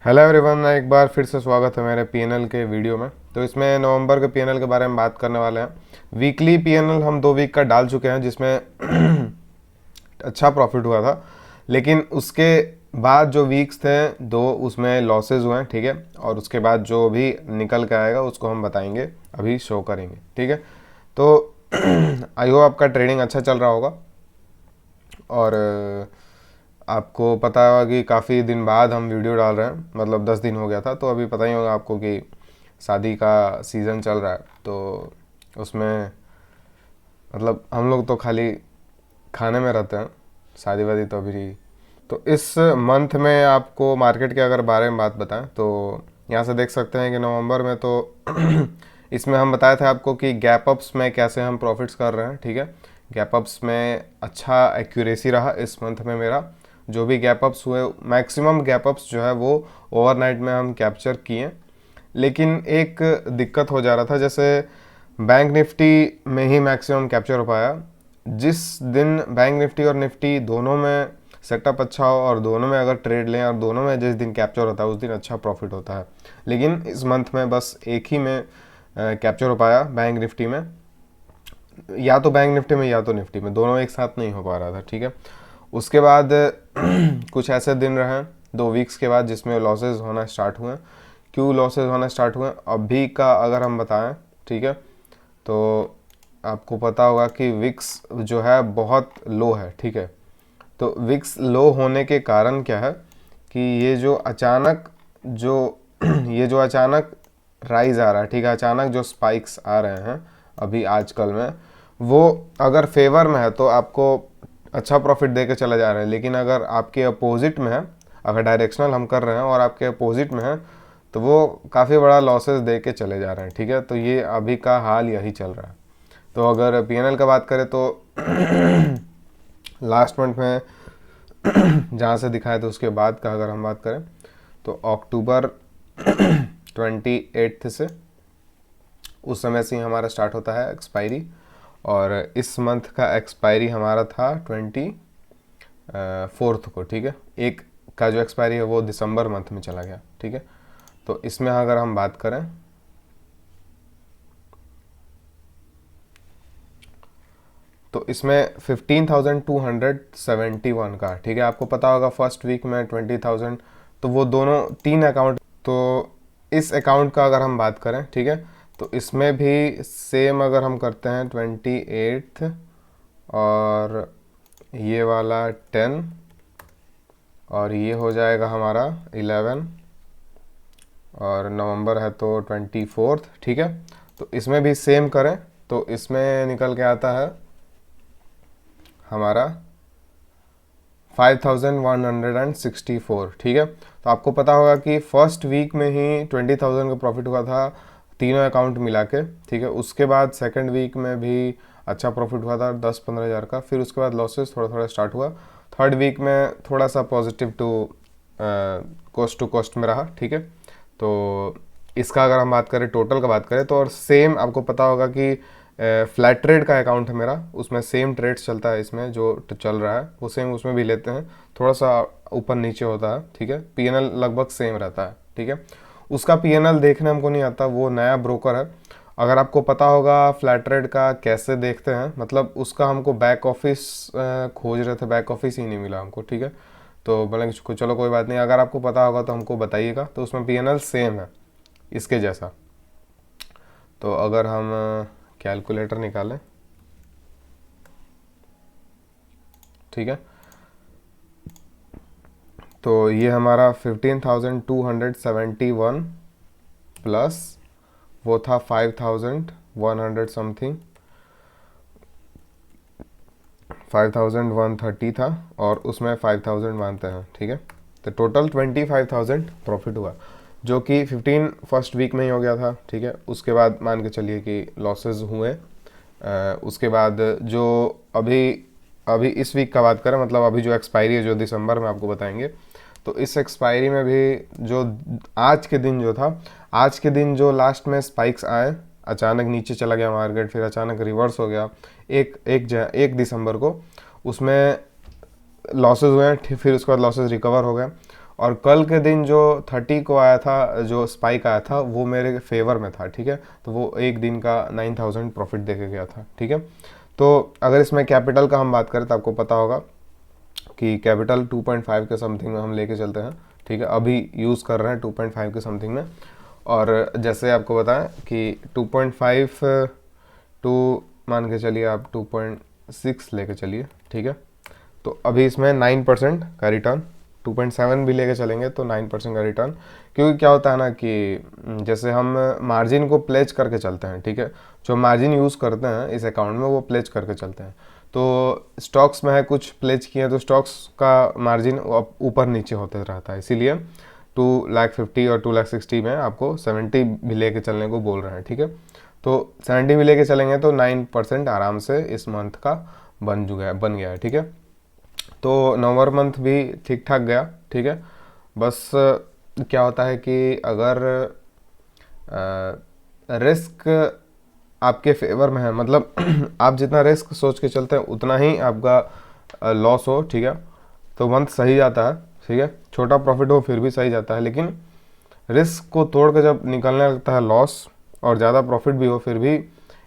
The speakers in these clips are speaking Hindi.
हेलो एवरीवन, एक बार फिर से स्वागत है मेरे पीएनएल के वीडियो में। तो इसमें नवंबर के पीएनएल के बारे में बात करने वाले हैं। वीकली पीएनएल हम 2 वीक का डाल चुके हैं जिसमें अच्छा प्रॉफिट हुआ था, लेकिन उसके बाद जो वीक्स थे दो उसमें लॉसेज हुए हैं, ठीक है। और उसके बाद जो भी निकल के आएगा उसको हम बताएंगे, अभी शो करेंगे, ठीक है। तो आई होप आपका ट्रेडिंग अच्छा चल रहा होगा। और आपको पता होगा कि काफ़ी दिन बाद हम वीडियो डाल रहे हैं, मतलब 10 दिन हो गया था। तो अभी पता ही होगा आपको कि शादी का सीज़न चल रहा है, तो उसमें मतलब हम लोग तो खाली खाने में रहते हैं, शादी वादी तो अभी नहीं। तो इस मंथ में आपको मार्केट के अगर बारे में बात बताएं तो यहाँ से देख सकते हैं कि नवंबर में तो इसमें हम बताए थे आपको कि गैप अप्स में कैसे हम प्रॉफिट्स कर रहे हैं, ठीक है। गैप अप्स में अच्छा एक्यूरेसी रहा इस मंथ में मेरा। जो भी गैप अप्स हुए, मैक्सिमम गैप अप्स जो है वो ओवरनाइट में हम कैप्चर किए। लेकिन एक दिक्कत हो जा रहा था, जैसे बैंक निफ्टी में ही मैक्सिमम कैप्चर हो पाया। जिस दिन बैंक निफ्टी और निफ्टी दोनों में सेटअप अच्छा हो और दोनों में अगर ट्रेड लें और दोनों में जिस दिन कैप्चर होता है उस दिन अच्छा प्रॉफिट होता है। लेकिन इस मंथ में बस एक ही में कैप्चर हो पाया, बैंक निफ्टी में। या तो बैंक निफ्टी में या तो निफ्टी में, दोनों एक साथ नहीं हो पा रहा था, ठीक है। उसके बाद कुछ ऐसे दिन रहे 2 वीक्स के बाद जिसमें लॉसेस होना स्टार्ट हुए। क्यों लॉसेस होना स्टार्ट हुए अभी का अगर हम बताएं, ठीक है, तो आपको पता होगा कि विक्स जो है बहुत लो है, ठीक है। तो विक्स लो होने के कारण क्या है कि जो ये जो अचानक राइज आ रहा है, ठीक है, अचानक जो स्पाइक्स आ रहे हैं अभी आजकल में, वो अगर फेवर में है तो आपको अच्छा प्रॉफिट दे के चला जा रहा है। लेकिन अगर आपके अपोजिट में है, अगर डायरेक्शनल हम कर रहे हैं और आपके अपोजिट में है, तो वो काफ़ी बड़ा लॉसेस दे के चले जा रहे हैं, ठीक है। तो ये अभी का हाल यही चल रहा है। तो अगर पीएनएल का बात करें तो लास्ट मंथ में जहाँ से दिखाए थे उसके बाद का अगर हम बात करें तो अक्टूबर 28 से उस समय से ही हमारा स्टार्ट होता है एक्सपायरी। और इस मंथ का एक्सपायरी हमारा था 24 को, ठीक है। एक का जो एक्सपायरी है वो दिसंबर मंथ में चला गया, ठीक है। तो इसमें अगर हम बात करें तो इसमें 15,271 का, ठीक है। आपको पता होगा फर्स्ट वीक में 20,000, तो वो दोनों 3 अकाउंट। तो इस अकाउंट का अगर हम बात करें, ठीक है, तो इसमें भी सेम अगर हम करते हैं 28 और ये वाला 10 और ये हो जाएगा हमारा 11 और नवंबर है तो 24, ठीक है। तो इसमें भी सेम करें तो इसमें निकल के आता है हमारा 5,164, ठीक है। तो आपको पता होगा कि फर्स्ट वीक में ही 20,000 का प्रॉफिट हुआ था तीनों अकाउंट मिला के, ठीक है। उसके बाद सेकंड वीक में भी अच्छा प्रॉफिट हुआ था 10-15 हज़ार का। फिर उसके बाद लॉसेस थोड़ा थोड़ा स्टार्ट हुआ। थर्ड वीक में थोड़ा सा पॉजिटिव टू कॉस्ट में रहा, ठीक है। तो इसका अगर हम बात करें, टोटल का बात करें तो, और सेम आपको पता होगा कि फ्लैट ट्रेड का अकाउंट है मेरा, उसमें सेम ट्रेड्स चलता है। इसमें जो चल रहा है वो सेम उसमें भी लेते हैं, थोड़ा सा ऊपर नीचे होता है, ठीक है। पीएनएल लगभग सेम रहता है, ठीक है। उसका पीएनएल देखने हमको नहीं आता, वो नया ब्रोकर है। अगर आपको पता होगा फ्लैट ट्रेड का कैसे देखते हैं, मतलब उसका हमको बैक ऑफिस खोज रहे थे, बैक ऑफिस ही नहीं मिला हमको, ठीक है। तो बोले चलो कोई बात नहीं, अगर आपको पता होगा तो हमको बताइएगा। तो उसमें पीएनएल सेम है इसके जैसा। तो अगर हम कैलकुलेटर निकालें, ठीक है, तो ये हमारा 15,271 प्लस वो था 5,100 समथिंग, 5,130 था और उसमें 5,000 मानते हैं, ठीक है। तो टोटल 25,000 प्रॉफिट हुआ, जो कि 15 फर्स्ट वीक में ही हो गया था, ठीक है। उसके बाद मान के चलिए कि लॉसेस हुए। उसके बाद जो अभी अभी इस वीक का बात करें, मतलब अभी जो एक्सपायरी है जो दिसंबर में आपको बताएंगे, तो इस एक्सपायरी में भी जो आज के दिन जो था, आज के दिन जो लास्ट में स्पाइक्स आए, अचानक नीचे चला गया मार्केट, फिर अचानक रिवर्स हो गया एक दिसंबर को, उसमें लॉसेस हुए हैं। फिर उसके बाद लॉसेस रिकवर हो गए और कल के दिन जो 30 को आया था, जो स्पाइक आया था, वो मेरे फेवर में था, ठीक है। तो वो एक दिन का 9000 प्रॉफिट दे के गया था, ठीक है। तो अगर इसमें कैपिटल का हम बात करें तो आपको पता होगा कि कैपिटल 2.5 के समथिंग में हम लेके चलते हैं, ठीक है। अभी यूज़ कर रहे हैं 2.5 के समथिंग में। और जैसे आपको बताएं कि 2.5 टू मान के चलिए आप 2.6 लेके चलिए, ठीक है। तो अभी इसमें 9% का रिटर्न, 2.7 भी लेके चलेंगे तो 9% का रिटर्न। क्योंकि क्या होता है ना कि जैसे हम मार्जिन को प्लेज करके चलते हैं, ठीक है। जो मार्जिन यूज़ करते हैं इस अकाउंट में वो प्लेज करके चलते हैं। तो स्टॉक्स में है कुछ प्लेज किए तो स्टॉक्स का मार्जिन ऊपर नीचे होते रहता है, इसीलिए 2,50,000 और 2,60,000 में आपको 70 भी लेके चलने को बोल रहे हैं, ठीक है। तो 70 भी लेके चलेंगे तो 9% आराम से इस मंथ का बन गया है, ठीक है। तो नवंबर मंथ भी ठीक ठाक गया, ठीक है। बस क्या होता है कि अगर रिस्क आपके फेवर में है, मतलब आप जितना रिस्क सोच के चलते हैं उतना ही आपका लॉस हो, ठीक है, तो मंथ सही जाता है, ठीक है। छोटा प्रॉफिट हो फिर भी सही जाता है, लेकिन रिस्क को तोड़ के जब निकलने लगता है लॉस और ज़्यादा प्रॉफिट भी हो, फिर भी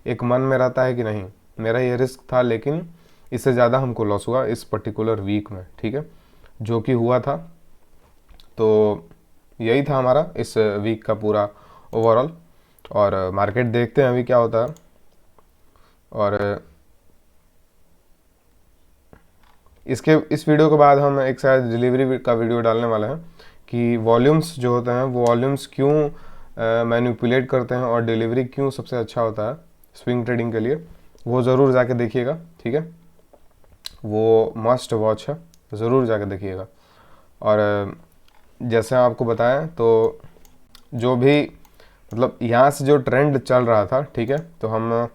एक मन में रहता है कि नहीं, मेरा ये रिस्क था लेकिन इससे ज़्यादा हमको लॉस हुआ इस पर्टिकुलर वीक में, ठीक है, जो कि हुआ था। तो यही था हमारा इस वीक का पूरा ओवरऑल। और मार्केट देखते हैं अभी क्या होता है। और इस वीडियो के बाद हम एक शायद डिलीवरी का वीडियो डालने वाले हैं कि वॉल्यूम्स जो होते हैं वो वॉल्यूम्स क्यों मैनिपुलेट करते हैं और डिलीवरी क्यों सबसे अच्छा होता है स्विंग ट्रेडिंग के लिए। वो ज़रूर जाके देखिएगा, ठीक है, वो मस्ट वॉच है, ज़रूर जाके देखिएगा। और जैसे आपको बताएं तो जो भी मतलब यहाँ से जो ट्रेंड चल रहा था, ठीक है, तो हम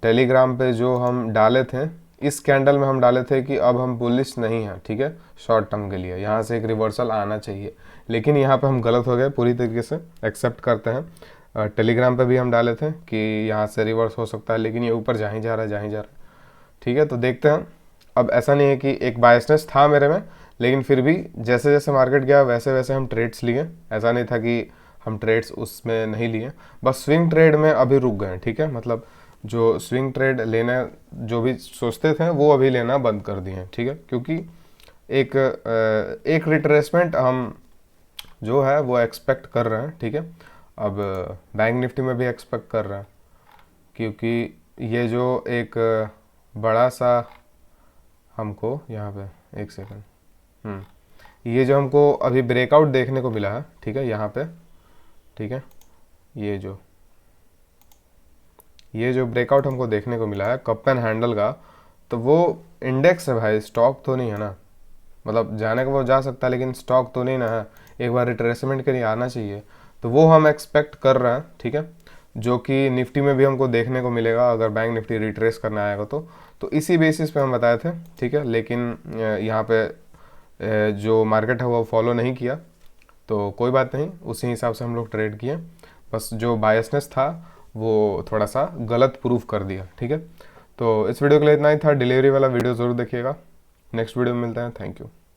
टेलीग्राम पे जो हम डाले थे, इस कैंडल में हम डाले थे कि अब हम बुलिश नहीं हैं, ठीक है, शॉर्ट टर्म के लिए यहाँ से एक रिवर्सल आना चाहिए। लेकिन यहाँ पे हम गलत हो गए, पूरी तरीके से एक्सेप्ट करते हैं। टेलीग्राम पे भी हम डाले थे कि यहाँ से रिवर्स हो सकता है, लेकिन ये ऊपर जा ही जा रहा है, ठीक है। तो देखते हैं। अब ऐसा नहीं है कि एक बायसनेस था मेरे में, लेकिन फिर भी जैसे जैसे मार्केट गया वैसे वैसे हम ट्रेड्स लिए। ऐसा नहीं था कि हम ट्रेड्स उसमें नहीं लिए, बस स्विंग ट्रेड में अभी रुक गए, ठीक है। मतलब जो स्विंग ट्रेड लेना जो भी सोचते थे वो अभी लेना बंद कर दिए, ठीक है। क्योंकि एक रिट्रेसमेंट हम जो है वो एक्सपेक्ट कर रहे हैं, ठीक है। अब बैंक निफ्टी में भी एक्सपेक्ट कर रहे हैं, क्योंकि ये जो एक बड़ा सा हमको यहाँ पे एक सेकंड, ये जो हमको अभी ब्रेकआउट देखने को मिला है, ठीक है, यहाँ पे, ठीक है, ये जो ब्रेकआउट हमको देखने को मिला है कप एंड हैंडल का, तो वो इंडेक्स है भाई, स्टॉक तो नहीं है ना। मतलब जाने का वो जा सकता है लेकिन स्टॉक तो नहीं ना है, एक बार रिट्रेसमेंट के लिए आना चाहिए। तो वो हम एक्सपेक्ट कर रहे हैं, ठीक है, जो कि निफ्टी में भी हमको देखने को मिलेगा अगर बैंक निफ्टी रिट्रेस करना आएगा तो इसी बेसिस पे हम बताए थे, ठीक है। लेकिन यहाँ पे जो मार्केट है वो फॉलो नहीं किया, तो कोई बात नहीं, उसी हिसाब से हम लोग ट्रेड किए। बस जो बायसनेस था वो थोड़ा सा गलत प्रूफ कर दिया, ठीक है। तो इस वीडियो के लिए इतना ही था। डिलीवरी वाला वीडियो ज़रूर देखिएगा। नेक्स्ट वीडियो में मिलते हैं। Thank you.